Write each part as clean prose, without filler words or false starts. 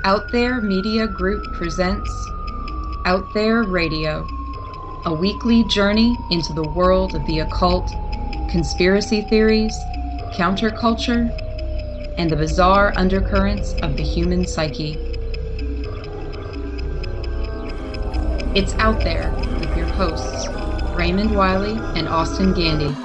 Out There Media Group presents Out There Radio, a weekly journey into the world of the occult, conspiracy theories, counterculture, and the bizarre undercurrents of the human psyche. It's Out There with your hosts, Raymond Wiley and Austin Gandy.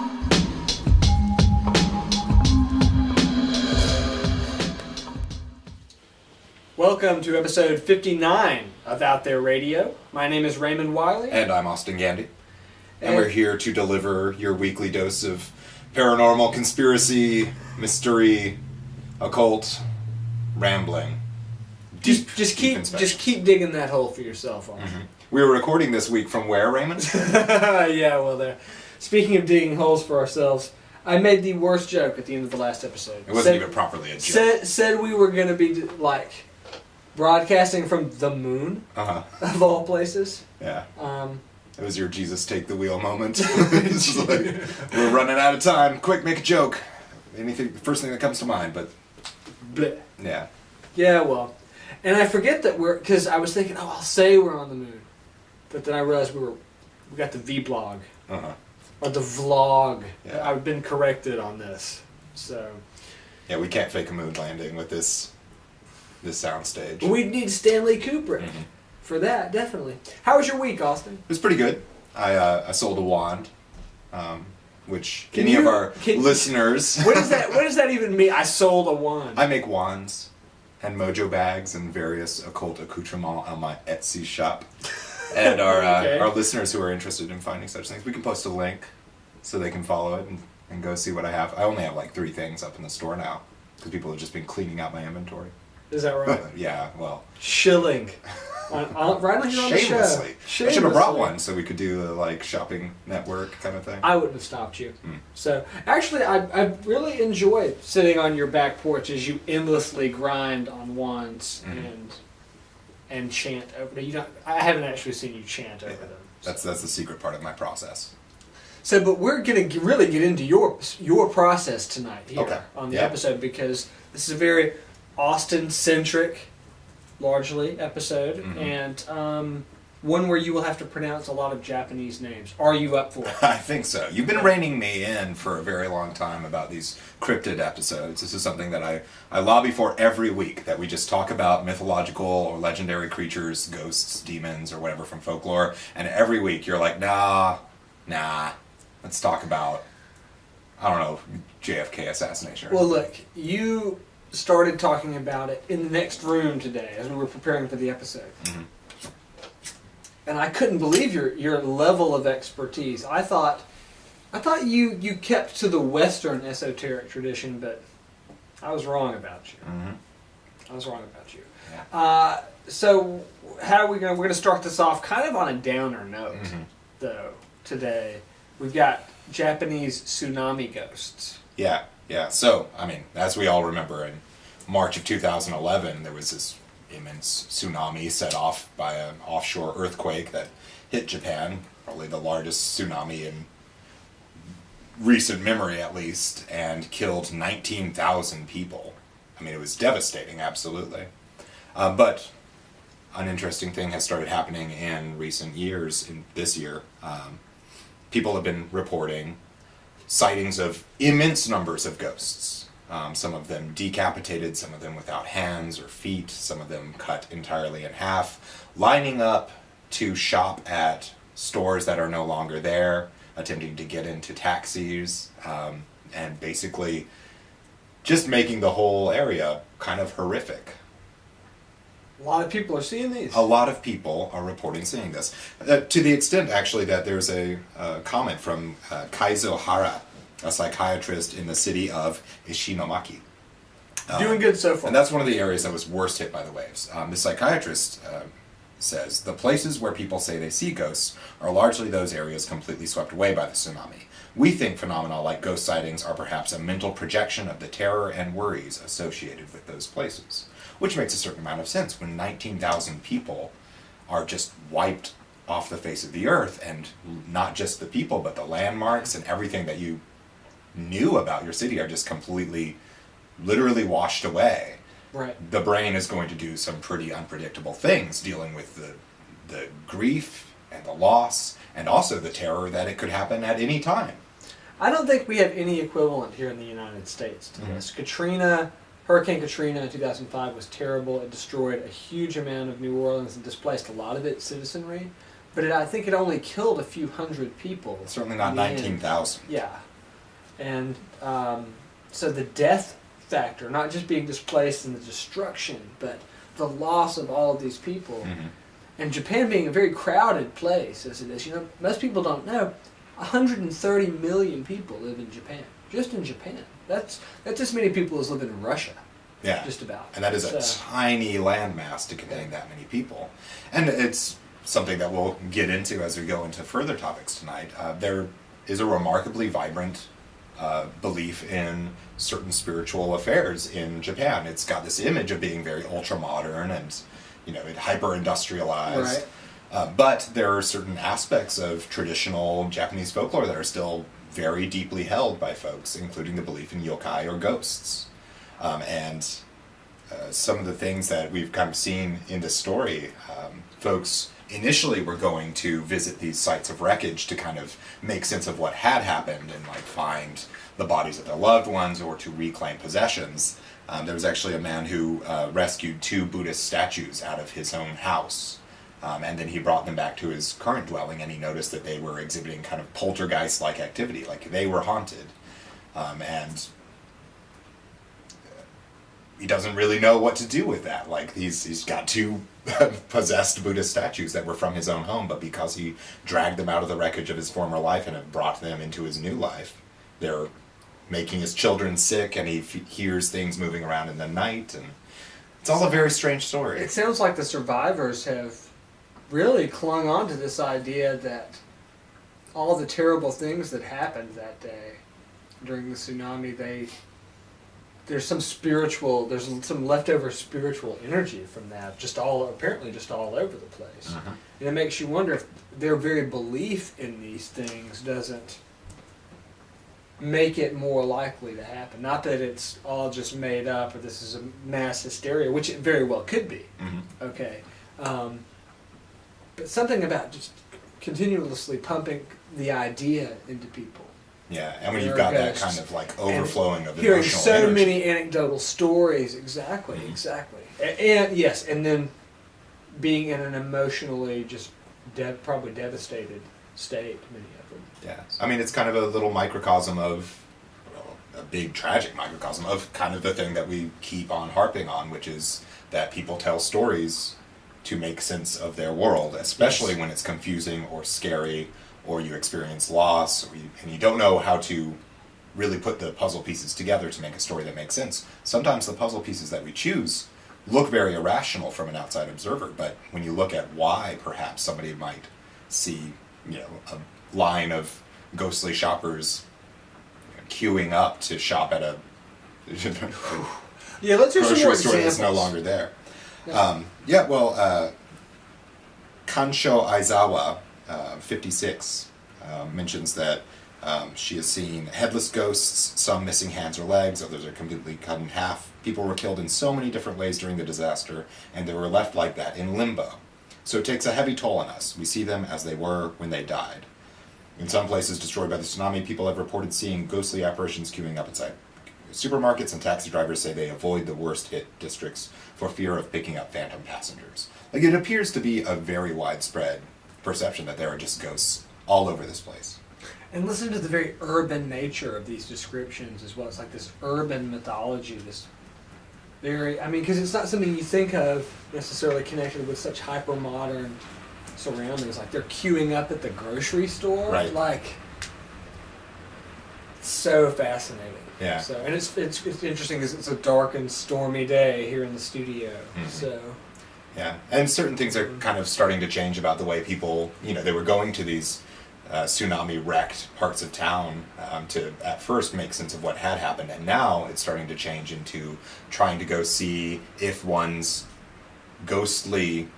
Welcome to episode 59 of Out There Radio. My name is Raymond Wiley. And I'm Austin Gandy. And we're here to deliver your weekly dose of paranormal, conspiracy, mystery, occult, rambling. Just keep digging that hole for yourself, Austin. Mm-hmm. We were recording this week from where, Raymond? Yeah, well, there. Speaking of digging holes for ourselves, I made the worst joke at the end of the last episode. It wasn't even properly a joke. Said we were going to be, broadcasting from the moon, of all places. Yeah. It was your Jesus take the wheel moment. It's like, we're running out of time. Quick, make a joke. Anything, first thing that comes to mind, but... Bleh. Yeah. Yeah, well. And I forget that because I was thinking, I'll say we're on the moon. But then I realized we got the V-blog. Or the vlog. Yeah. I've been corrected on this. So... Yeah, we can't fake a moon landing with this soundstage. We need Stanley Kubrick for that, definitely. How was your week, Austin? It was pretty good. I sold a wand, which of our listeners... What does that even mean? I sold a wand. I make wands and mojo bags and various occult accoutrements on my Etsy shop. And our listeners who are interested in finding such things, we can post a link so they can follow it and go see what I have. I only have 3 things up in the store now because people have just been cleaning out my inventory. Is that right? Yeah, well... Shilling. Right on here on the show. Shamelessly. I should have brought one so we could do the shopping network kind of thing. I wouldn't have stopped you. So, actually, I really enjoyed sitting on your back porch as you endlessly grind on wands and chant over them. I haven't actually seen you chant over them. So. That's the secret part of my process. So, but we're going to really get into your process tonight here on the episode because this is a very Austin-centric, largely, episode, and one where you will have to pronounce a lot of Japanese names. Are you up for it? I think so. You've been reining me in for a very long time about these cryptid episodes. This is something that I lobby for every week, that we just talk about mythological or legendary creatures, ghosts, demons, or whatever from folklore, and every week you're like, nah, let's talk about, I don't know, JFK assassination. Well, look, you started talking about it in the next room today as we were preparing for the episode. And I couldn't believe your level of expertise. I thought you kept to the Western esoteric tradition, but I was wrong about you. I was wrong about you. Yeah. So how are we we're gonna start this off kind of on a downer note, though, today. We've got Japanese tsunami ghosts. Yeah. So, as we all remember, in March of 2011, there was this immense tsunami set off by an offshore earthquake that hit Japan, probably the largest tsunami in recent memory at least, and killed 19,000 people. It was devastating, absolutely. But an interesting thing has started happening in recent years, in this year. People have been reporting sightings of immense numbers of ghosts. Some of them decapitated, some of them without hands or feet, some of them cut entirely in half, lining up to shop at stores that are no longer there, attempting to get into taxis, and basically just making the whole area kind of horrific. A lot of people are seeing these. A lot of people are reporting seeing this. To the extent, actually, that there's a comment from Kaizo Hara, a psychiatrist in the city of Ishinomaki. Doing good so far. And that's one of the areas that was worst hit by the waves. The psychiatrist says, the places where people say they see ghosts are largely those areas completely swept away by the tsunami. We think phenomena like ghost sightings are perhaps a mental projection of the terror and worries associated with those places. Which makes a certain amount of sense when 19,000 people are just wiped off the face of the earth, and not just the people, but the landmarks and everything that you knew about your city are just completely, literally washed away. Right. the brain is going to do some pretty unpredictable things, dealing with the grief and the loss, and also the terror that it could happen at any time. I don't think we have any equivalent here in the United States to this. Hurricane Katrina in 2005 was terrible. It destroyed a huge amount of New Orleans and displaced a lot of its citizenry. But I think it only killed a few hundred people. Certainly not 19,000. Yeah. And so the death factor, not just being displaced and the destruction, but the loss of all of these people. Mm-hmm. And Japan being a very crowded place as it is. Most people don't know, 130 million people live in Japan. Just in Japan. That's as many people as live in Russia. Yeah. Just about. And that is a tiny landmass to contain that many people. And it's something that we'll get into as we go into further topics tonight. There is a remarkably vibrant belief in certain spiritual affairs in Japan. It's got this image of being very ultra-modern and, hyper-industrialized. Right. But there are certain aspects of traditional Japanese folklore that are still very deeply held by folks, including the belief in yokai or ghosts. Some of the things that we've kind of seen in this story, folks initially were going to visit these sites of wreckage to kind of make sense of what had happened and find the bodies of their loved ones or to reclaim possessions. There was actually a man who rescued 2 Buddhist statues out of his own house. And then he brought them back to his current dwelling, and he noticed that they were exhibiting kind of poltergeist-like activity, like they were haunted. And he doesn't really know what to do with that. He's got 2 possessed Buddhist statues that were from his own home, but because he dragged them out of the wreckage of his former life and had brought them into his new life, they're making his children sick, and he hears things moving around in the night, and it's all a very strange story. It sounds like the survivors have really clung on to this idea that all the terrible things that happened that day during the tsunami, there's some leftover spiritual energy from that, apparently just all over the place. Uh-huh. And it makes you wonder if their very belief in these things doesn't make it more likely to happen. Not that it's all just made up or this is a mass hysteria, which it very well could be. Mm-hmm. Okay. But something about just continuously pumping the idea into people. Yeah, and when you've got that kind of overflowing of hearing emotional so energy. many anecdotal stories, exactly. And yes, and then being in an emotionally just probably devastated state, many of them. Yeah, I mean, it's kind of a little microcosm of, a big tragic microcosm of kind of the thing that we keep on harping on, which is that people tell stories to make sense of their world, especially when it's confusing or scary, or you experience loss, and you don't know how to really put the puzzle pieces together to make a story that makes sense. Sometimes the puzzle pieces that we choose look very irrational from an outside observer, but when you look at why perhaps somebody might see, a line of ghostly shoppers queuing up to shop at a Let's hear some more grocery store that's examples. no longer there. Yeah. Kansho Aizawa, 56, mentions that she has seen headless ghosts, some missing hands or legs, others are completely cut in half. People were killed in so many different ways during the disaster, and they were left like that in limbo. So it takes a heavy toll on us. We see them as they were when they died. In some places destroyed by the tsunami, people have reported seeing ghostly apparitions queuing up inside supermarkets, and taxi drivers say they avoid the worst hit districts for fear of picking up phantom passengers. It appears to be a very widespread perception that there are just ghosts all over this place. And listen to the very urban nature of these descriptions as well. It's like this urban mythology, because it's not something you think of necessarily connected with such hyper-modern surroundings. Like they're queuing up at the grocery store. Right. So fascinating. Yeah. So, and it's interesting because it's a dark and stormy day here in the studio. Mm-hmm. So. Yeah, and certain things are kind of starting to change about the way people, they were going to these tsunami-wrecked parts of town to, at first, make sense of what had happened, and now it's starting to change into trying to go see if one's ghostly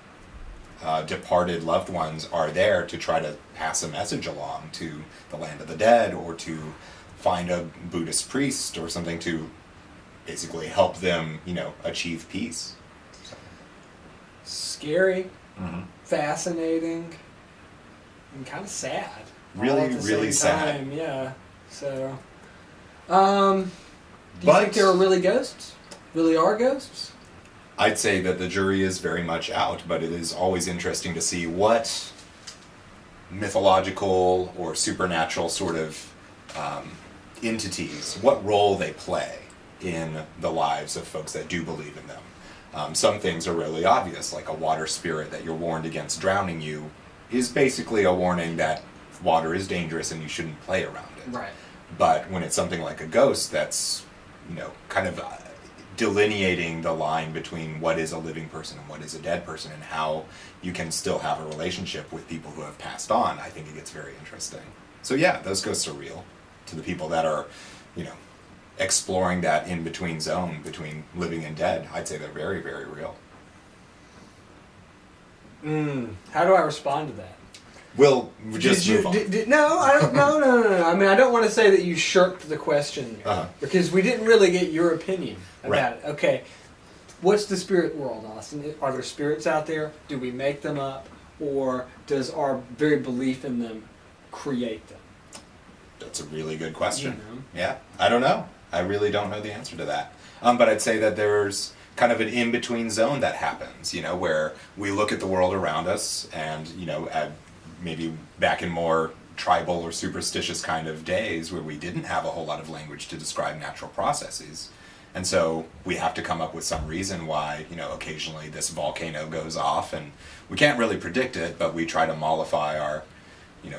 departed loved ones are there to try to pass a message along to the land of the dead, or to find a Buddhist priest or something to basically help them, achieve peace. Scary, Mm-hmm. fascinating, and kind of sad. Really, all at the really same sad. time. Yeah. So, do you But- think there are really ghosts? Really are ghosts? I'd say that the jury is very much out, but it is always interesting to see what mythological or supernatural sort of entities, what role they play in the lives of folks that do believe in them. Some things are really obvious, like a water spirit that you're warned against drowning you is basically a warning that water is dangerous and you shouldn't play around it. Right. But when it's something like a ghost that's, kind of delineating the line between what is a living person and what is a dead person and how you can still have a relationship with people who have passed on, I think it gets very interesting. So yeah, those ghosts are real to the people that are, exploring that in-between zone between living and dead. I'd say they're very, very real. How do I respond to that? We'll just move on. No, I don't. No. I mean, I don't want to say that you shirked the question because we didn't really get your opinion about it. Okay, what's the spirit world, Austin? Are there spirits out there? Do we make them up, or does our very belief in them create them? That's a really good question. You know. Yeah, I don't know. I really don't know the answer to that. But I'd say that there's kind of an in-between zone that happens, where we look at the world around us and, maybe back in more tribal or superstitious kind of days where we didn't have a whole lot of language to describe natural processes. And so we have to come up with some reason why, occasionally this volcano goes off and we can't really predict it, but we try to mollify our,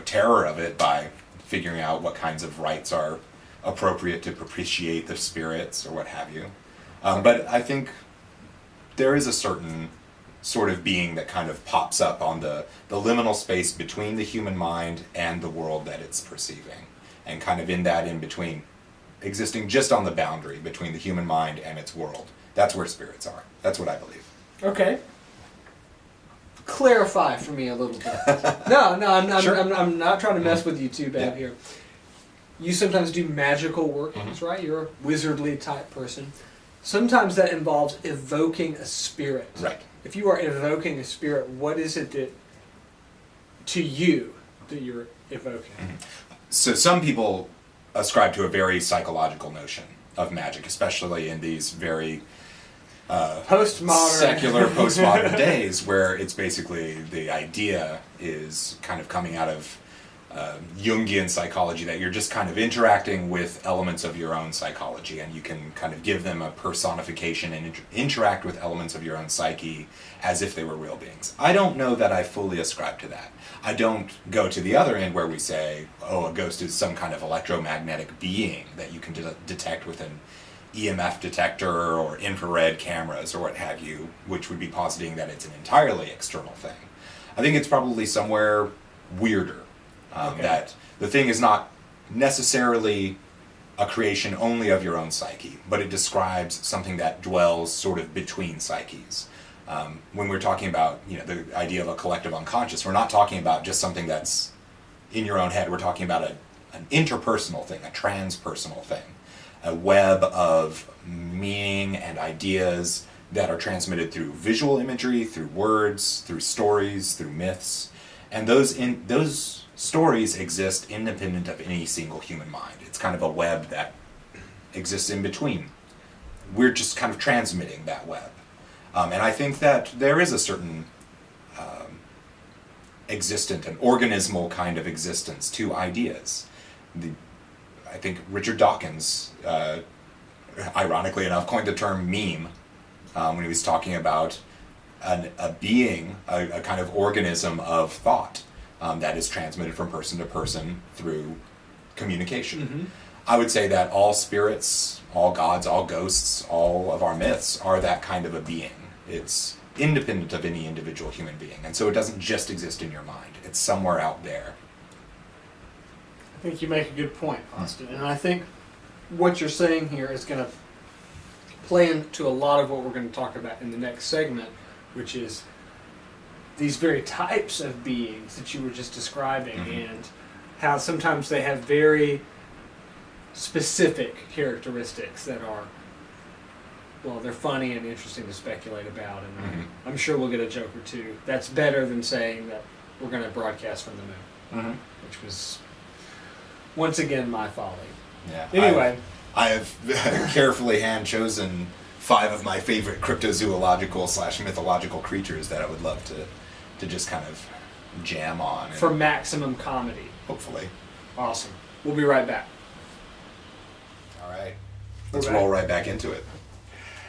terror of it by figuring out what kinds of rites are appropriate to propitiate the spirits or what have you. But I think there is a certain sort of being that kind of pops up on the liminal space between the human mind and the world that it's perceiving. And kind of in that in-between, existing just on the boundary between the human mind and its world. That's where spirits are. That's what I believe. Okay. Clarify for me a little bit. No, I'm not trying to mess with you too bad here. You sometimes do magical workings, right? You're a wizardly type person. Sometimes that involves evoking a spirit. Right. If you are evoking a spirit, what is it that, to you, that you're evoking? So some people ascribe to a very psychological notion of magic, especially in these very secular postmodern days where it's basically the idea is kind of coming out of Jungian psychology, that you're just kind of interacting with elements of your own psychology and you can kind of give them a personification and interact with elements of your own psyche as if they were real beings. I don't know that I fully ascribe to that. I don't go to the other end where we say, a ghost is some kind of electromagnetic being that you can detect with an EMF detector or infrared cameras or what have you, which would be positing that it's an entirely external thing. I think it's probably somewhere weirder. That the thing is not necessarily a creation only of your own psyche, but it describes something that dwells sort of between psyches. When we're talking about the idea of a collective unconscious, we're not talking about just something that's in your own head. We're talking about an interpersonal thing, a transpersonal thing, a web of meaning and ideas that are transmitted through visual imagery, through words, through stories, through myths, and those stories exist independent of any single human mind. It's kind of a web that exists in between. We're just kind of transmitting that web. And I think that there is a certain existent, an organismal kind of existence to ideas. I think Richard Dawkins, ironically enough, coined the term meme when he was talking about a being, a kind of organism of thought. That is transmitted from person to person through communication. Mm-hmm. I would say that all spirits, all gods, all ghosts, all of our myths are that kind of a being. It's independent of any individual human being, and so it doesn't just exist in your mind. It's somewhere out there. I think you make a good point, Austin, and I think what you're saying here is going to play into a lot of what we're going to talk about in the next segment, which is these very types of beings that you were just describing, and how sometimes they have very specific characteristics that are well, they're funny and interesting to speculate about, and I'm sure we'll get a joke or two. That's better than saying that we're going to broadcast from the moon, which was once again my folly. Yeah. Anyway, I have carefully hand chosen 5 of my favorite cryptozoological / mythological creatures that I would love to just kind of jam on. For maximum comedy. Hopefully. Awesome. We'll be right back. All right. Let's roll right back into it.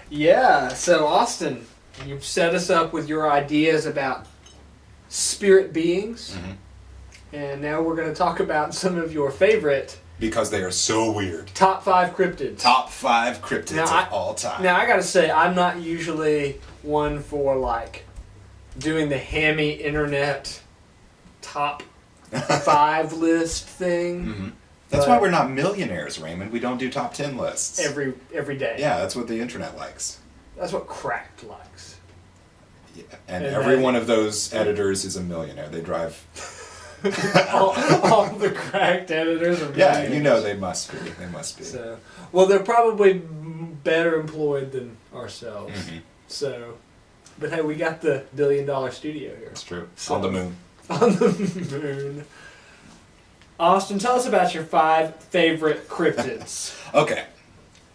Yeah, so Austin, you've set us up with your ideas about spirit beings, and now we're going to talk about some of your favorite... Because they are so weird. Top 5 cryptids. Top 5 cryptids of all time. Now, I got to say, I'm not usually one for, like, doing the hammy internet top 5 list thing. That's why we're not millionaires, Raymond. We don't do top 10 lists. Every day. Yeah, that's what the internet likes. That's what Cracked likes. Yeah. And every one of those editors is a millionaire. They drive... all the Cracked editors are millionaires. Yeah, you know they must be. They must be. So, well, they're probably better employed than ourselves. So, but hey, we got the $1 billion studio here. That's true. So, on the moon. On the moon. Austin, tell us about your 5 favorite cryptids. Okay.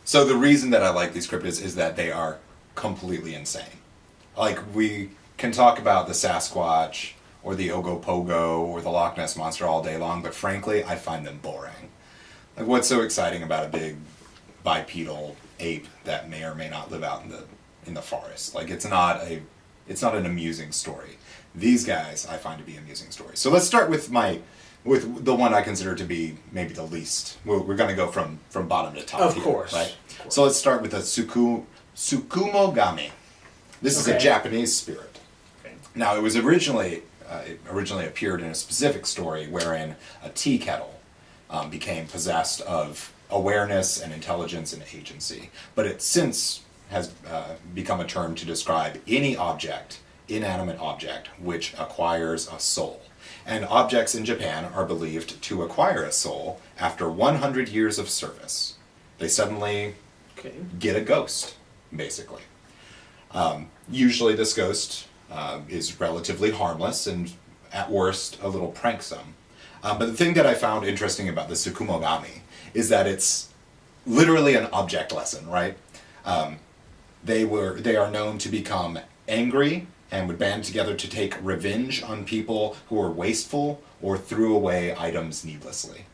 So the reason that I like these cryptids is that they are completely insane. Like, we can talk about the Sasquatch or the Ogopogo or the Loch Ness Monster all day long, but frankly, I find them boring. Like, what's so exciting about a big bipedal ape that may or may not live out in the forest? Like, it's not an amusing story. These guys I find to be amusing stories. So let's start with the one I consider to be maybe the least. We're going to go from bottom to top. Of course. Right? So let's start with the Tsukumogami. This is a Japanese spirit. Okay. Now, it was originally appeared in a specific story wherein a tea kettle became possessed of awareness and intelligence and agency. But it since has become a term to describe any object, inanimate object, which acquires a soul. And objects in Japan are believed to acquire a soul after 100 years of service. They suddenly get a ghost, basically. Usually this ghost is relatively harmless and, at worst, a little pranksome. But the thing that I found interesting about the Tsukumogami is that it's literally an object lesson, right? They are known to become angry and would band together to take revenge on people who were wasteful or threw away items needlessly.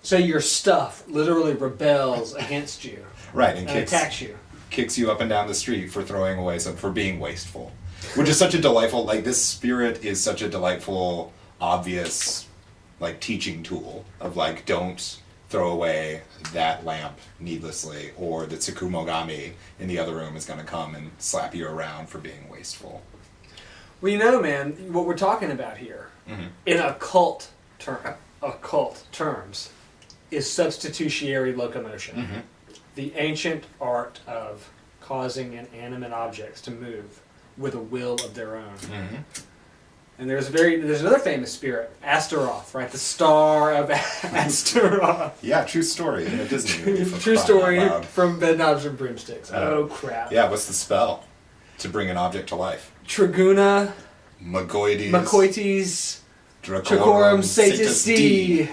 So your stuff literally rebels against you. Right, and attacks you. Kicks you up and down the street for throwing away for being wasteful. Which is such a delightful, like, this spirit is such a delightful, obvious, like, teaching tool of, like, don't throw away that lamp needlessly, or the Tsukumogami in the other room is going to come and slap you around for being wasteful. Well, you know, man, what we're talking about here, in occult terms, is substitutionary locomotion. The ancient art of causing inanimate objects to move with a will of their own. And there's another famous spirit, Astaroth, right? The star of Astaroth. Yeah, true story in a Disney movie. True story from Bedknobs and Broomsticks. Oh, crap. Yeah, what's the spell to bring an object to life? Triguna, Macoites, Dracorum Satis D.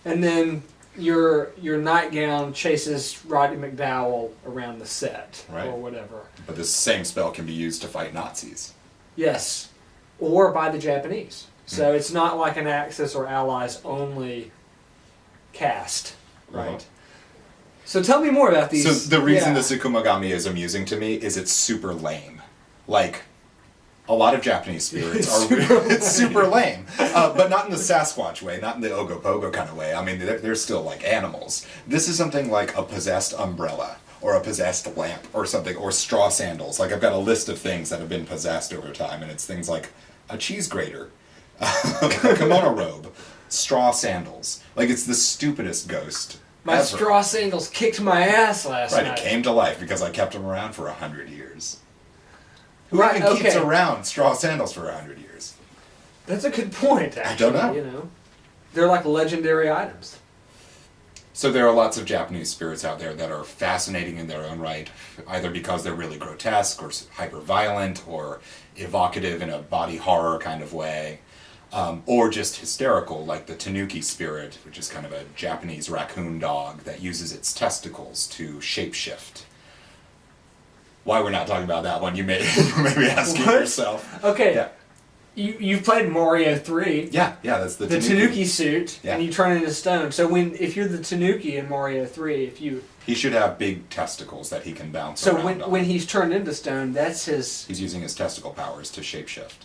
And then your nightgown chases Roddy McDowell around the set, or whatever. But this same spell can be used to fight Nazis. Yes, or by the Japanese. So it's not like an Axis or Allies only cast, right? So tell me more about these. So the reason the Tsukumogami is amusing to me is it's super lame. Like, a lot of Japanese spirits it's super lame. But not in the Sasquatch way, not in the Ogopogo kind of way. I mean, they're still like animals. This is something like a possessed umbrella, or a possessed lamp, or something, or straw sandals. Like, I've got a list of things that have been possessed over time, and it's things like a cheese grater, a kimono robe, straw sandals. Like, it's the stupidest ghost My ever. straw sandals kicked my ass last night. Right, it came to life because I kept them around for 100 years. Who Right, even keeps okay. around straw sandals for 100 years? That's a good point, actually. I don't know. You know, they're like legendary items. So there are lots of Japanese spirits out there that are fascinating in their own right, either because they're really grotesque or hyper-violent or evocative in a body horror kind of way, or just hysterical, like the Tanuki spirit, which is kind of a Japanese raccoon dog that uses its testicles to shapeshift. Why we're not talking about that one, you may be asking yourself. Okay. Yeah. You've played Mario 3. Yeah, that's the Tanuki suit, yeah. and you turn into stone. So if you're the Tanuki in Mario 3, he should have big testicles that he can bounce so around on. when he's turned into stone, that's his... He's using his testicle powers to shapeshift.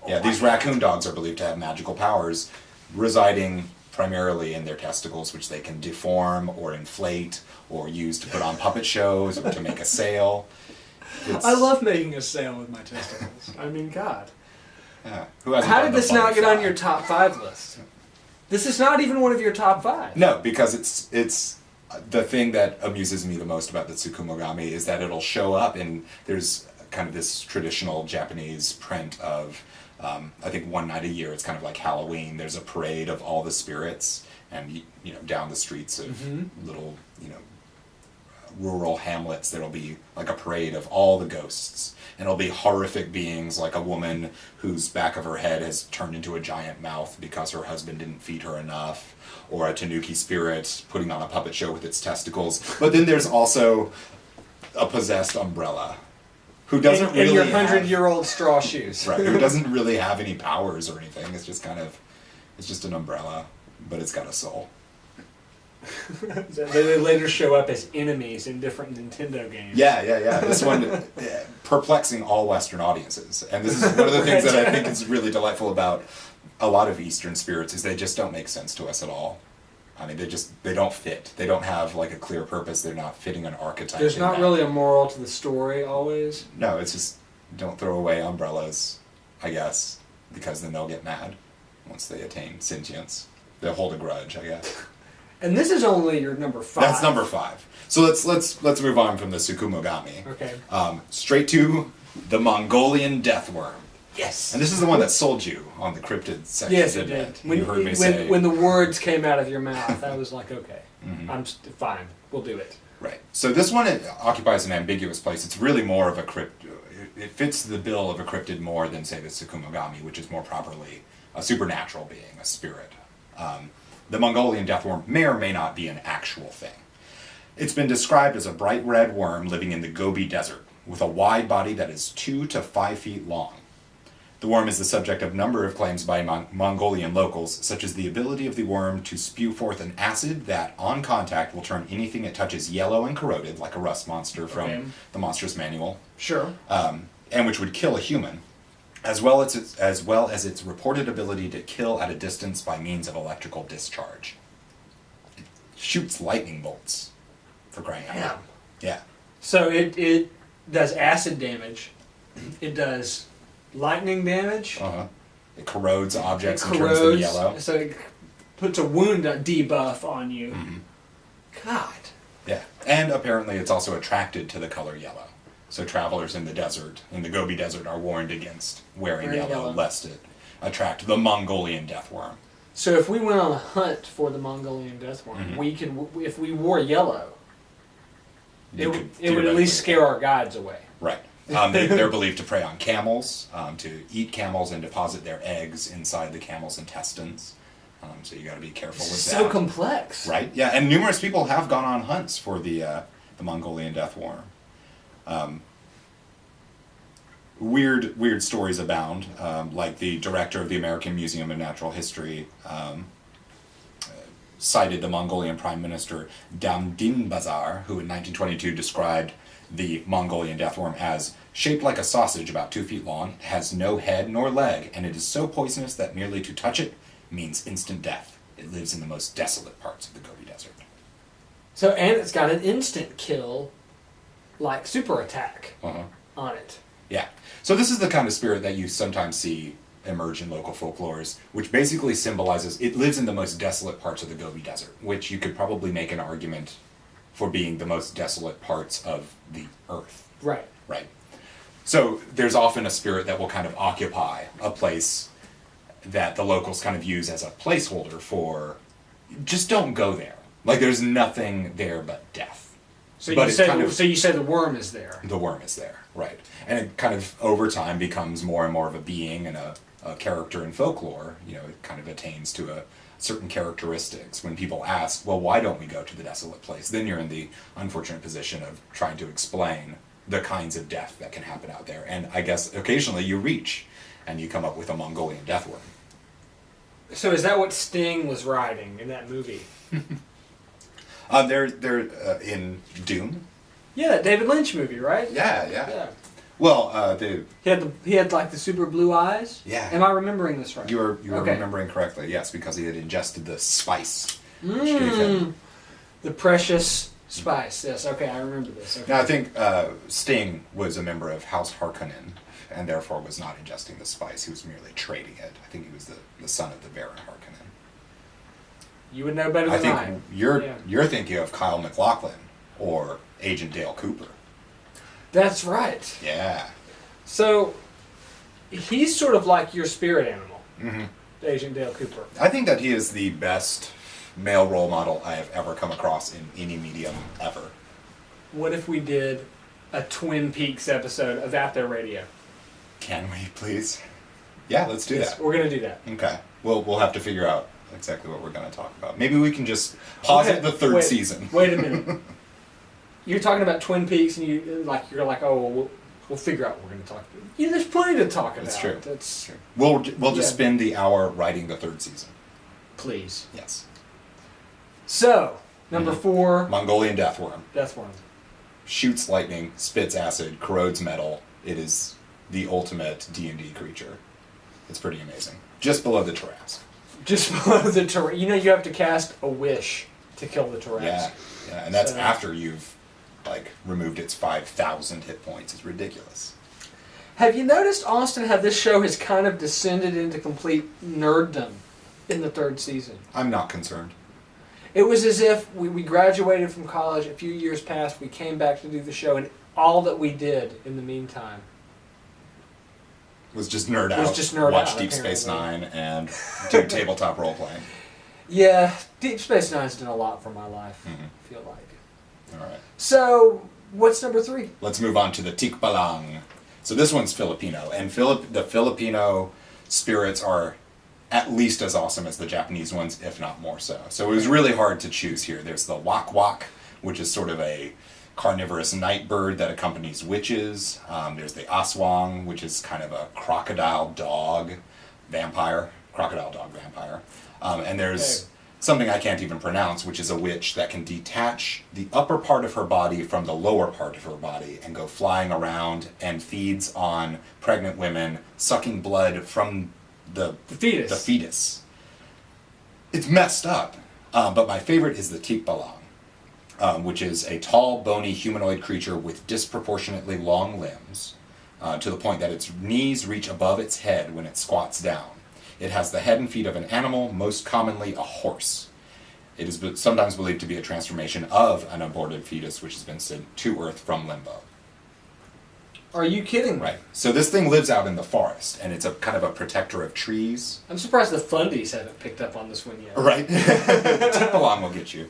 Yeah, these raccoon dogs are believed to have magical powers residing primarily in their testicles, which they can deform or inflate or use to put on puppet shows or to make a sail. I love making a sail with my testicles. I mean, God. Yeah. How did this not get on your top 5 list? This is not even one of your top 5. No, because it's the thing that amuses me the most about the Tsukumogami is that it'll show up and there's kind of this traditional Japanese print of, I think one night a year, it's kind of like Halloween, there's a parade of all the spirits and, down the streets of little, rural hamlets, there'll be like a parade of all the ghosts. And it'll be horrific beings like a woman whose back of her head has turned into a giant mouth because her husband didn't feed her enough, or a Tanuki spirit putting on a puppet show with its testicles. But then there's also a possessed umbrella who doesn't really your 100-year-old straw shoes. Right, who doesn't really have any powers or anything. It's just it's just an umbrella, but it's got a soul. They later show up as enemies in different Nintendo games. Yeah. This one, perplexing all Western audiences. And this is one of the things that I think is really delightful about a lot of Eastern spirits is they just don't make sense to us at all. I mean, they don't fit. They don't have like a clear purpose. They're not fitting an archetype. There's not really a moral to the story always. No, it's just don't throw away umbrellas, I guess, because then they'll get mad once they attain sentience. They'll hold a grudge, I guess. And this is only your number 5. That's number 5. So let's move on from the Tsukumogami. Okay. Straight to the Mongolian death worm. Yes. And this is the one that sold you on the Cryptids section. Yes, it did. You heard me say. When the words came out of your mouth, I was like, okay, I'm fine. We'll do it. Right. So this one occupies an ambiguous place. It's really more of a cryptid. It fits the bill of a cryptid more than, say, the Tsukumogami, which is more properly a supernatural being, a spirit. The Mongolian deathworm may or may not be an actual thing. It's been described as a bright red worm living in the Gobi Desert, with a wide body that is 2 to 5 feet long. The worm is the subject of a number of claims by Mongolian locals, such as the ability of the worm to spew forth an acid that, on contact, will turn anything it touches yellow and corroded, like a rust monster from the Monstrous Manual. Sure. And which would kill a human, as well as its reported ability to kill at a distance by means of electrical discharge. It shoots lightning bolts, for crying out loud. Yeah. So it does acid damage. It does lightning damage. It corrodes objects and turns them yellow. So it puts a wound debuff on you. God. Yeah. And apparently it's also attracted to the color yellow. So travelers in the desert, in the Gobi Desert, are warned against wearing yellow lest it attract the Mongolian deathworm. So if we went on a hunt for the Mongolian deathworm, we could, if we wore yellow, it would at least scare our guides away. Right. They're believed to prey on camels, to eat camels and deposit their eggs inside the camel's intestines. So you got to be careful with that. So complex. Right. Yeah, and numerous people have gone on hunts for the Mongolian deathworm. Weird stories abound, like the director of the American Museum of Natural History cited the Mongolian Prime Minister Damdinbazar, who in 1922 described the Mongolian deathworm as shaped like a sausage about 2 feet long, has no head nor leg, and it is so poisonous that merely to touch it means instant death. It lives in the most desolate parts of the Gobi Desert. So, and it's got an instant kill, like super attack on it. Yeah. So this is the kind of spirit that you sometimes see emerge in local folklores, which basically symbolizes it lives in the most desolate parts of the Gobi Desert, which you could probably make an argument for being the most desolate parts of the earth. Right. Right. So there's often a spirit that will kind of occupy a place that the locals kind of use as a placeholder for, just don't go there. Like there's nothing there but death. So But you it's say kind of- so you say the worm is there. The worm is there, right? And it kind of over time becomes more and more of a being and a character in folklore. You know, it kind of attains to a certain characteristics. When people ask, well, why don't we go to the desolate place? Then you're in the unfortunate position of trying to explain the kinds of death that can happen out there. And I guess occasionally you reach and you come up with a Mongolian deathworm. So is that what Sting was riding in that movie? They're in Dune. Yeah, that David Lynch movie, right? Yeah. Well, He had like the super blue eyes. Yeah. Am I remembering this right? you were Okay. remembering correctly, yes, because he had ingested the spice. Which gave him. The precious spice. Yes. Okay, I remember this. Okay. Now I think Sting was a member of House Harkonnen, and therefore was not ingesting the spice. He was merely trading it. I think he was the son of the Baron Harkonnen. You would know better I than think I. you're thinking of Kyle MacLachlan or Agent Dale Cooper. That's right. Yeah. So he's sort of like your spirit animal, Mm-hmm. Agent Dale Cooper. I think that he is the best male role model I have ever come across in any medium ever. What if we did a Twin Peaks episode of Out There Radio? Can we please? Yeah, let's do Yes, that. we're gonna do that. Okay. We'll have to figure out exactly what we're going to talk about. Maybe we can just pause Okay, at the third wait, season. Wait a minute. You're talking about Twin Peaks, and you're like, oh, well, we'll figure out what we're going to talk about. Yeah, there's plenty to talk about. That's true. That's True. We'll just Yeah. spend the hour writing the third season. Please. Yes. So number 4, Mongolian deathworm. Death Worm. Shoots lightning, spits acid, corrodes metal. It is the ultimate D&D creature. It's pretty amazing. Just below the Tarrasque. Just below the Tarrasque. You know, you have to cast a wish to kill the Tarrasque. Yeah, and that's So- after you've removed its 5,000 hit points. It's ridiculous. Have you noticed, Austin, how this show has kind of descended into complete nerddom in the 3rd season? I'm not concerned. It was as if we graduated from college, a few years passed, we came back to do the show, and all that we did in the meantime Was just nerd Was out. just nerd watch out, Deep Space apparently. Nine and do tabletop role playing. Yeah, Deep Space Nine's done a lot for my life, I feel like. All right. So, what's number 3? Let's move on to the Tikbalang. So this one's Filipino, and the Filipino spirits are at least as awesome as the Japanese ones, if not more so. So it was really hard to choose here. There's the wak-wak, which is sort of a carnivorous night bird that accompanies witches. There's the aswang, which is kind of a crocodile dog vampire. And there's something I can't even pronounce, which is a witch that can detach the upper part of her body from the lower part of her body and go flying around and feeds on pregnant women, sucking blood from the fetus. The fetus. It's messed up. But my favorite is the Tikbalang, which is a tall, bony humanoid creature with disproportionately long limbs, to the point that its knees reach above its head when it squats down. It has the head and feet of an animal, most commonly a horse. It is sometimes believed to be a transformation of an aborted fetus which has been sent to Earth from limbo. Are you kidding me? Right. So this thing lives out in the forest, and it's a kind of a protector of trees. I'm surprised the Fundies haven't picked up on this one yet. Right. The Tikbalang will get you.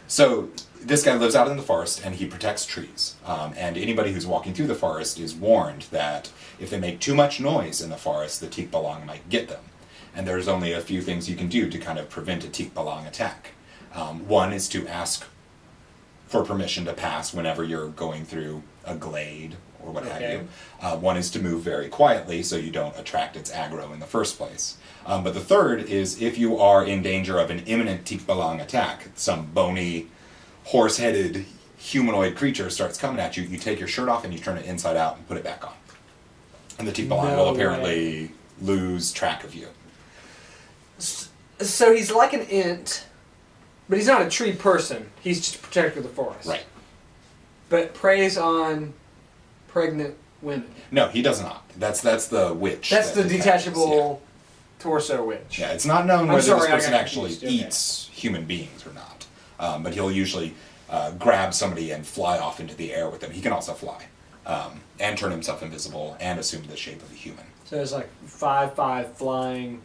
So this guy lives out in the forest, and he protects trees. And anybody who's walking through the forest is warned that if they make too much noise in the forest, the Tikbalang might get them. And there's only a few things you can do to kind of prevent a Tikbalang attack. One is to ask for permission to pass whenever you're going through a glade or what have you. One is to move very quietly so you don't attract its aggro in the first place. But the third is if you are in danger of an imminent Tikbalang attack, some bony, horse-headed humanoid creature starts coming at you, you take your shirt off and you turn it inside out and put it back on. And the Tikbalang will apparently lose track of you. So he's like an int, but he's not a tree person. He's just a protector of the forest. Right. But preys on pregnant women. No, he does not. That's the witch. That's the that attaches, detachable torso witch. Yeah, it's not known I'm whether sorry, this I person got actually confused. Okay. eats human beings or not. But he'll usually grab somebody and fly off into the air with them. He can also fly. And turn himself invisible and assume the shape of a human. So it's like 5'5" flying,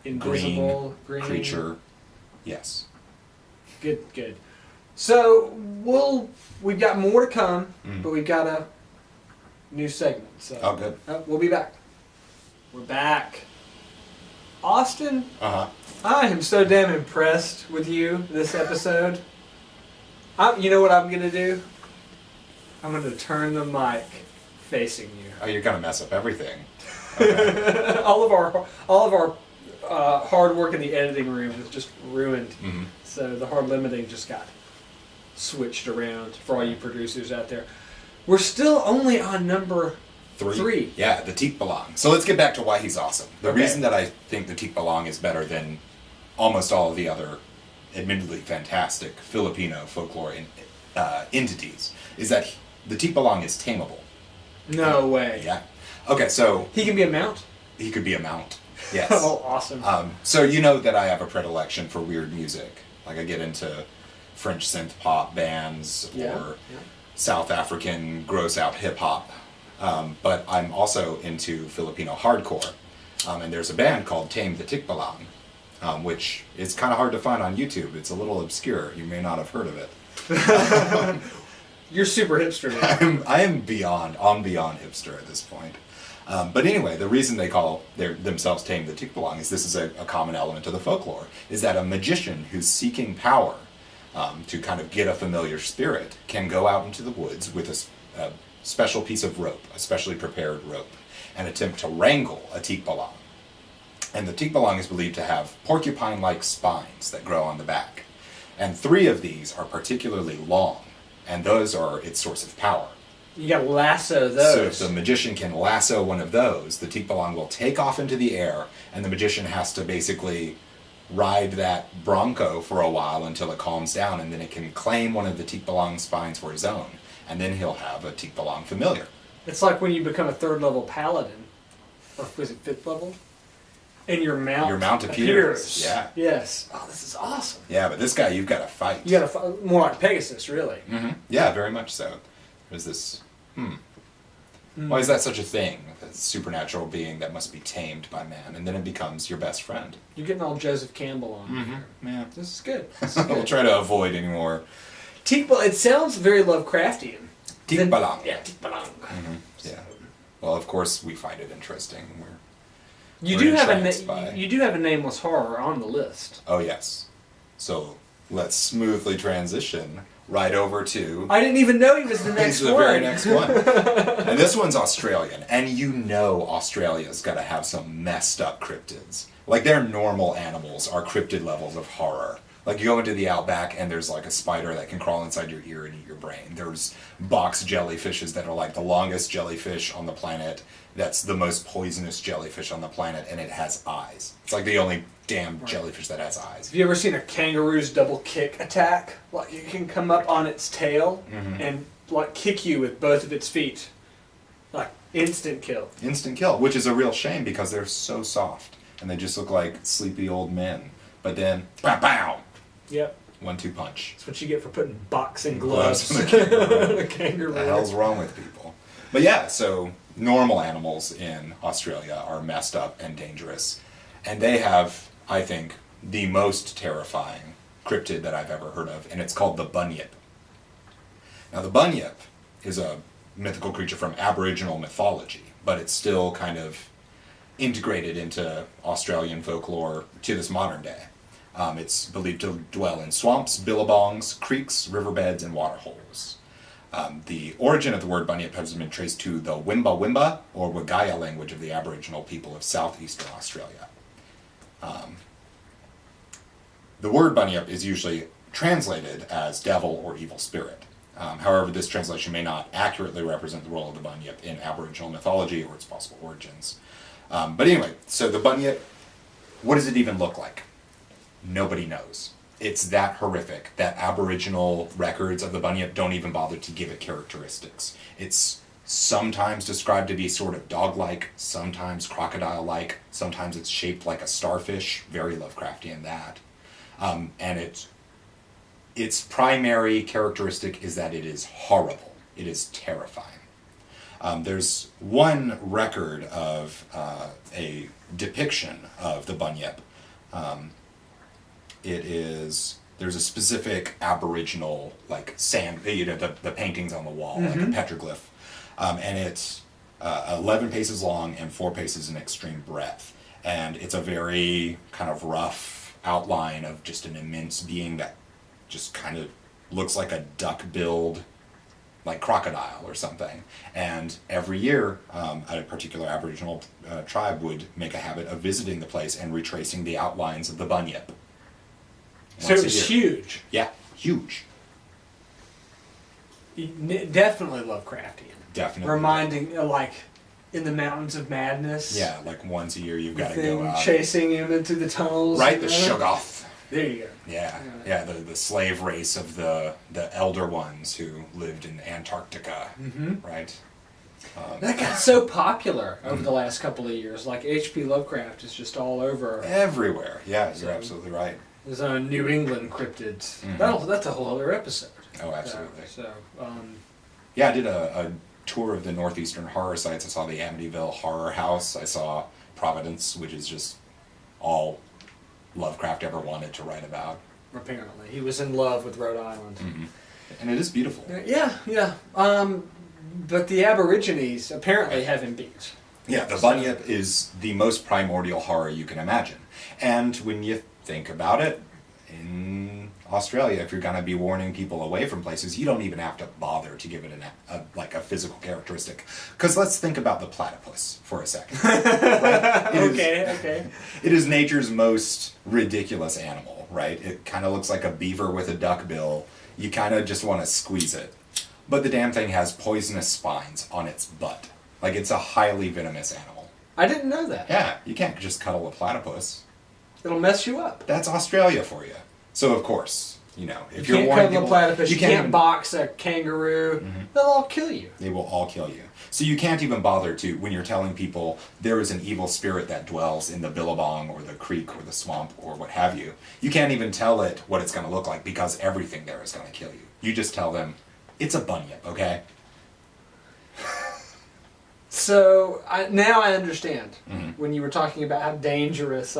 invisible, green creature. Yes. Good. So we've got more to come, but we've got a new segment. So Oh, good. we'll be back. We're back. Austin, Uh-huh. I am so damn impressed with you this episode. You know what I'm going to do? I'm going to turn the mic facing you. Oh, you're gonna mess up everything. Okay. all of our hard work in the editing room was just ruined. Mhm. So the hard limiting just got switched around for all you producers out there. We're still only on number 3. Yeah, the Tikbalang. So let's get back to why he's awesome. The Okay. reason that I think the Tikbalang is better than almost all of the other admittedly fantastic Filipino folklore entities is that the Tikbalang is tameable. No way. Yeah. Okay, so He can be a mount? he could be a mount. Yes. Oh, awesome. So you know that I have a predilection for weird music. Like I get into French synth pop bands or South African gross out hip hop. But I'm also into Filipino hardcore. And there's a band called Tame the Tikbalang, which is kind of hard to find on YouTube. It's a little obscure. You may not have heard of it. You're super hipster, man. I am beyond hipster at this point. But anyway, the reason they call themselves Tame the Tikbalang is this is a common element of the folklore, is that a magician who's seeking power to kind of get a familiar spirit can go out into the woods with a special piece of rope, a specially prepared rope, and attempt to wrangle a Tikbalang. And the Tikbalang is believed to have porcupine-like spines that grow on the back. And 3 of these are particularly long, and those are its source of power. You gotta lasso those. So if the magician can lasso one of those, the Tikbalang will take off into the air, and the magician has to basically ride that bronco for a while until it calms down, and then it can claim one of the Tikbalang spines for his own, and then he'll have a Tikbalang familiar. It's like when you become a 3rd level paladin, or was it 5th level? And your mount appears. Yeah. Yes. Oh, this is awesome. Yeah, but this guy you've got to fight. You gotta fight, more like Pegasus, really. Mm-hmm. Yeah, very much so. There's this. Why is that such a thing? A supernatural being that must be tamed by man, and then it becomes your best friend. You're getting all Joseph Campbell on here. Yeah. This is good. This is We'll good. try to avoid any more. It sounds very Lovecraftian. Tikbalang. Yeah, Tikbalang. Yeah. Well, of course we find it interesting. You We're do have entranced by- you do have a nameless horror on the list. Oh yes. So let's smoothly transition right over to. I didn't even know he was the next He's the one. very next one. And this one's Australian, and you know Australia's got to have some messed up cryptids. Like their normal animals are cryptid levels of horror. Like you go into the outback and there's like a spider that can crawl inside your ear and eat your brain. There's box jellyfishes that are like the longest jellyfish on the planet. That's the most poisonous jellyfish on the planet, and it has eyes. It's like the only damn jellyfish that has eyes. Have you ever seen a kangaroo's double kick attack? Like it can come up on its tail and like kick you with both of its feet. Like instant kill. Instant kill, which is a real shame because they're so soft and they just look like sleepy old men. But then, pow, pow, Yep. 1-2 punch. That's what you get for putting boxing gloves on the kangaroo. on a kangaroo. What the hell's wrong with people? But yeah, so normal animals in Australia are messed up and dangerous. And they have, I think, the most terrifying cryptid that I've ever heard of, and it's called the Bunyip. Now the Bunyip is a mythical creature from Aboriginal mythology, but it's still kind of integrated into Australian folklore to this modern day. It's believed to dwell in swamps, billabongs, creeks, riverbeds, and waterholes. The origin of the word Bunyip has been traced to the Wimba Wimba, or Wagaya language of the Aboriginal people of southeastern Australia. The word Bunyip is usually translated as devil or evil spirit. However, this translation may not accurately represent the role of the Bunyip in Aboriginal mythology or its possible origins. But anyway, so the Bunyip, what does it even look like? Nobody knows. It's that horrific that Aboriginal records of the Bunyip don't even bother to give it characteristics. It's sometimes described to be sort of dog-like, sometimes crocodile-like, sometimes it's shaped like a starfish, very Lovecraftian that. And its primary characteristic is that it is horrible. It is terrifying. There's one record of a depiction of the Bunyip. It is there's a specific Aboriginal like sand, the paintings on the wall, like a petroglyph, and it's 11 paces long and 4 paces in extreme breadth, and it's a very kind of rough outline of just an immense being that just kind of looks like a duck-billed, like crocodile or something. And every year, a particular Aboriginal tribe would make a habit of visiting the place and retracing the outlines of the Bunyip. So it was huge. Yeah, huge. Definitely Lovecraftian. Definitely. Reminding, like, in the Mountains of Madness. Yeah, like once a year you've got to thing go out. chasing him into the tunnels. Right, the Shoggoth. There you go. Yeah, the slave race of the elder ones who lived in Antarctica, right? That got so popular over the last couple of years. Like H.P. Lovecraft is just all over. Everywhere. Yeah, you're absolutely right. His own New England cryptids. That's a whole other episode. Oh, absolutely. Yeah, I did a tour of the northeastern horror sites. I saw the Amityville Horror House. I saw Providence, which is just all Lovecraft ever wanted to write about. apparently. He was in love with Rhode Island. And it is beautiful. Yeah. But the Aborigines apparently have him beat. Yeah, the Bunyip is the most primordial horror you can imagine. And when you think about it, in Australia, if you're going to be warning people away from places, you don't even have to bother to give it a physical characteristic. Because let's think about the platypus for a second. Right? Okay. It is nature's most ridiculous animal, right? It kind of looks like a beaver with a duck bill. You kind of just want to squeeze it. But the damn thing has poisonous spines on its butt. Like, it's a highly venomous animal. I didn't know that. Yeah, you can't just cuddle a platypus. It'll mess you up. That's Australia for you. So, of course, if You you're can't warning cuddle a people, platypus, you can't even box a kangaroo. They'll all kill you. They will all kill you. So you can't even bother to, when you're telling people there is an evil spirit that dwells in the billabong or the creek or the swamp or what have you, you can't even tell it what it's going to look like because everything there is going to kill you. You just tell them, it's a bunyip, okay? So now I understand when you were talking about how dangerous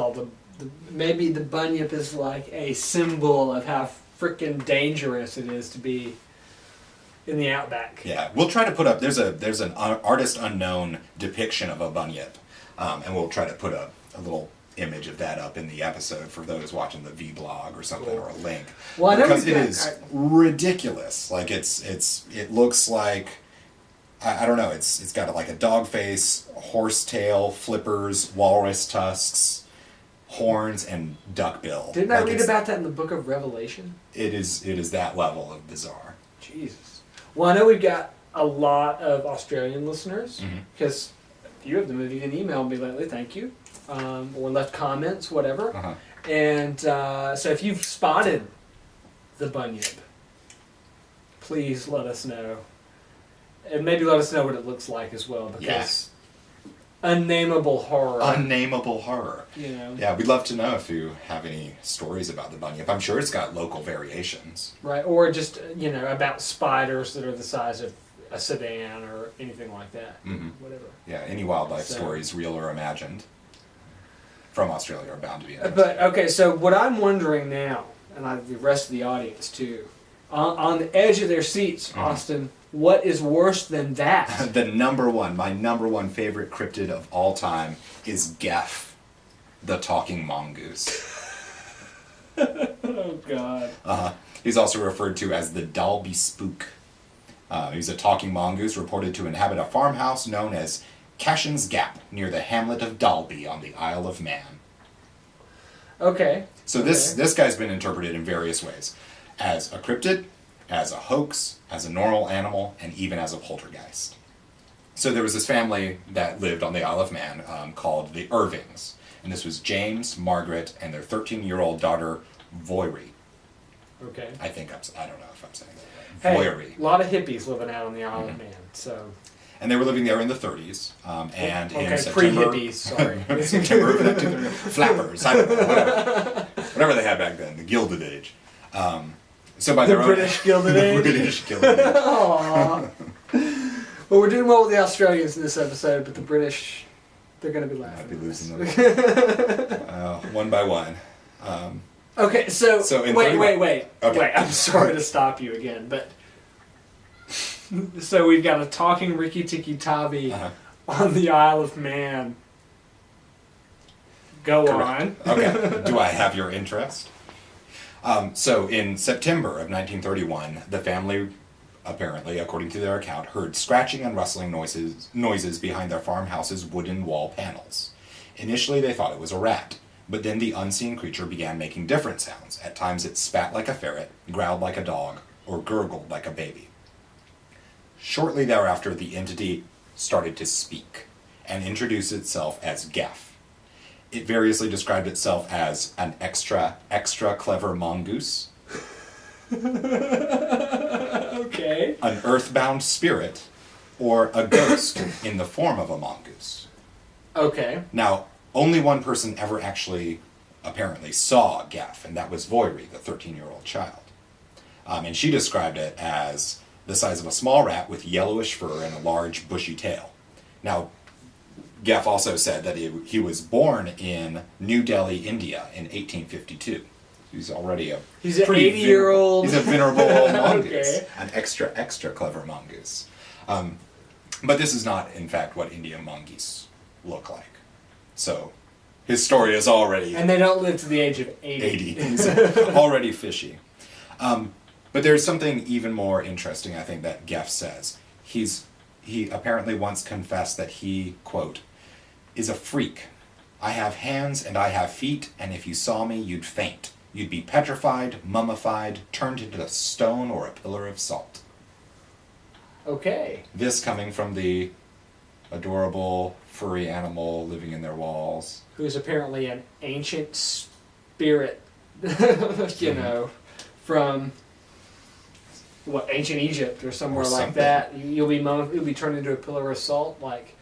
maybe the bunyip is like a symbol of how freaking dangerous it is to be in the outback. Yeah, we'll try to put up, there's an artist unknown depiction of a bunyip, and we'll try to put a little image of that up in the episode for those watching the vlog or something, or a link. Well, because it is ridiculous. Like it looks like, I don't know, it's got like a dog face, horse tail, flippers, walrus tusks, horns, and duck bill. Didn't I read about that in the book of Revelation? It is that level of bizarre. Jesus. Well, I know we've got a lot of Australian listeners, because a few of them have even emailed me lately, thank you, or left comments, whatever. And so if you've spotted the bunyip, please let us know. And maybe let us know what it looks like as well, because unnameable horror. Unnameable horror. Yeah, we'd love to know if you have any stories about the bunyip. I'm sure it's got local variations. Right, or just, about spiders that are the size of a sedan or anything like that. Whatever. Yeah, any wildlife stories, real or imagined, from Australia are bound to be interesting. But, okay, so what I'm wondering now, and the rest of the audience too, on the edge of their seats, Austin, what is worse than that? My number one favorite cryptid of all time is Geff, the talking mongoose. Oh, God. He's also referred to as the Dalby Spook. He's a talking mongoose reported to inhabit a farmhouse known as Cashin's Gap near the hamlet of Dalby on the Isle of Man. Okay. So this guy's been interpreted in various ways. As a cryptid, as a hoax, as a normal animal, and even as a poltergeist. So there was this family that lived on the Isle of Man called the Irvings. And this was James, Margaret, and their 13-year-old daughter, Voirrey. Okay. I don't know if I'm saying that right. Voirrey. A lot of hippies living out on the Isle of Man, so... And they were living there in the 30s. And in September... pre-hippies, sorry. September of 1930. Flappers, I don't know, whatever they had back then, the Gilded Age. So by their own... British Gilded Age? British Gilded Age. Aww. Well, we're doing well with the Australians in this episode, but the British, they're going to be laughing. I'd be losing them. One by one. Okay, so in wait. Okay. Wait, I'm sorry to stop you again, but so we've got a talking Rikki Tikki Tavi on the Isle of Man. Go Correct. on. Okay. Do I have your interest? So in September of 1931, the family, apparently, according to their account, heard scratching and rustling noises behind their farmhouse's wooden wall panels. Initially, they thought it was a rat, but then the unseen creature began making different sounds. At times it spat like a ferret, growled like a dog, or gurgled like a baby. Shortly thereafter, the entity started to speak and introduced itself as Gef. It variously described itself as an extra clever mongoose, Okay. an earthbound spirit, or a ghost in the form of a mongoose. Okay. Now, only one person ever actually apparently saw Gef, and that was Voiri, the 13-year-old child. And she described it as the size of a small rat with yellowish fur and a large bushy tail. Now, Gef also said that he was born in New Delhi, India in 1852. He's already He's an 80-year-old. He's a venerable old mongoose. Okay. An extra clever mongoose. But this is not, in fact, what Indian mongoose look like. So, his story is already... And they don't live to the age of 80. 80. He's already fishy. But there's something even more interesting, I think, that Gef says. He apparently once confessed that he, quote, is a freak. I have hands and I have feet, and if you saw me, you'd faint. You'd be petrified, mummified, turned into a stone or a pillar of salt. Okay. This coming from the adorable, furry animal living in their walls. Who's apparently an ancient spirit, from ancient Egypt or somewhere Or like something. that. You'll be turned into a pillar of salt, like.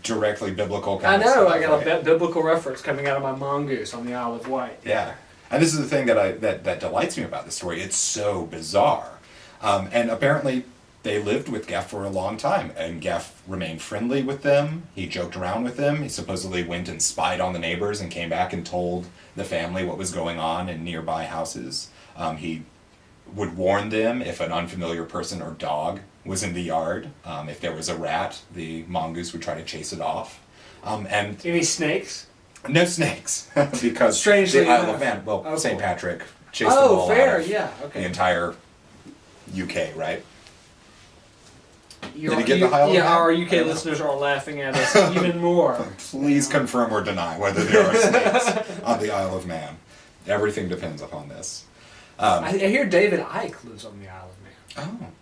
Directly biblical I kind of know. stuff. I got right? a biblical reference coming out of my mongoose on the Isle of Wight. Yeah. And this is the thing that delights me about this story. It's so bizarre. And apparently they lived with Gef for a long time, and Gef remained friendly with them. He joked around with them. He supposedly went and spied on the neighbors and came back and told the family what was going on in nearby houses. He would warn them if an unfamiliar person or dog was in the yard. If there was a rat, the mongoose would try to chase it off. And Any snakes? no snakes, because Strangely the Isle enough. of Man, well, Oh, St. cool. Patrick chased them all fair. out of Yeah. Okay. the entire UK, right? You're- Did he get the Isle of Yeah, Man? our I UK don't know. listeners are laughing at us even more. Please confirm or deny whether there are snakes on the Isle of Man. Everything depends upon this. I hear David Icke lives on the Isle of Man.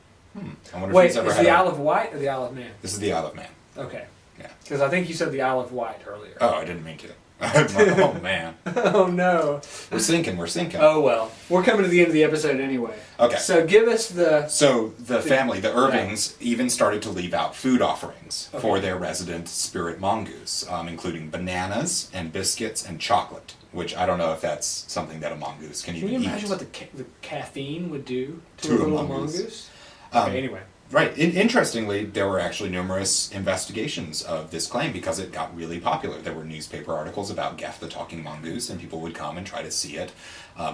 I wonder if Wait, he's ever is had the a- Isle of Wight or the Isle of Man? This is the Isle of Man. Okay. Yeah. Because I think you said the Isle of Wight earlier. Oh, I didn't mean to. Oh man, Oh no. we're sinking. Oh well. We're coming to the end of the episode anyway. Okay. So give us the. So the family, the Irvings, even started to leave out food offerings for Okay. their resident spirit mongoose, including bananas and biscuits and chocolate, which I don't know if that's something that a mongoose can Can even you imagine eat. what the caffeine would do to To a a little mongoose. mongoose? Okay, anyway. Right. Interestingly, there were actually numerous investigations of this claim because it got really popular. There were newspaper articles about Gef the talking mongoose, and people would come and try to see it.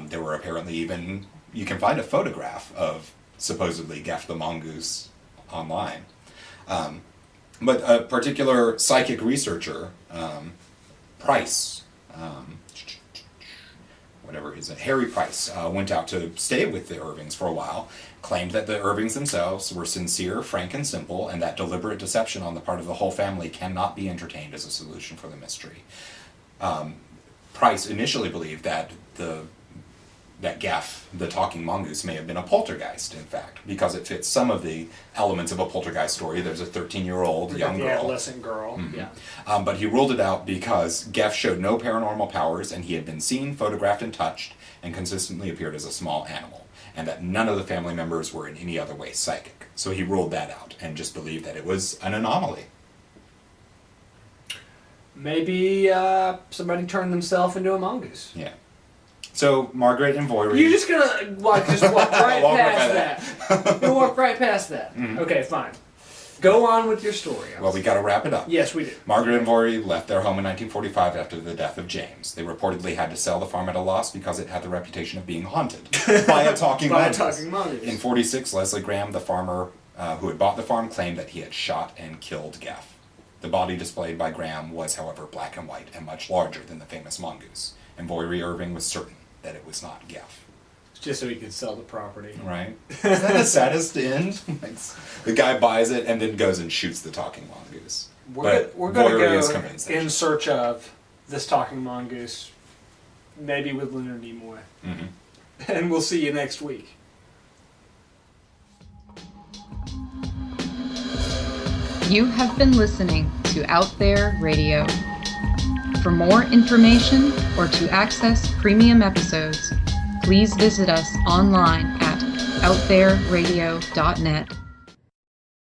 There were apparently even, you can find a photograph of supposedly Gef the mongoose online. But a particular psychic researcher, Price, whatever his name, Harry Price, went out to stay with the Irvings for a while, claimed that the Irvings themselves were sincere, frank, and simple, and that deliberate deception on the part of the whole family cannot be entertained as a solution for the mystery. Price initially believed that that Gef, the talking mongoose, may have been a poltergeist, in fact, because it fits some of the elements of a poltergeist story. There's a 13-year-old young The girl. adolescent girl. Yeah. But he ruled it out because Gef showed no paranormal powers, and he had been seen, photographed, and touched, and consistently appeared as a small animal, and that none of the family members were in any other way psychic. So he ruled that out, and just believed that it was an anomaly. Maybe somebody turned themselves into a mongoose. Yeah. So Margaret and Voiri... You're just gonna walk right Walk right past by that. You'll walk right past that. Mhm. Okay, fine. Go on with your story. Well, we got to wrap it up. Yes, we do. Margaret and Vory left their home in 1945 after the death of James. They reportedly had to sell the farm at a loss because it had the reputation of being haunted by a talking mongoose. In 46, Leslie Graham, the farmer who had bought the farm, claimed that he had shot and killed Gaff. The body displayed by Graham was, however, black and white and much larger than the famous mongoose, and Vory Irving was certain that it was not Gaff. Just so he could sell the property. Right? Is that the saddest end? The guy buys it and then goes and shoots the talking mongoose. We're going to go in search of this talking mongoose, maybe with Leonard Nimoy. Mm-hmm. And we'll see you next week. You have been listening to Out There Radio. For more information or to access premium episodes, please visit us online at outthereradio.net.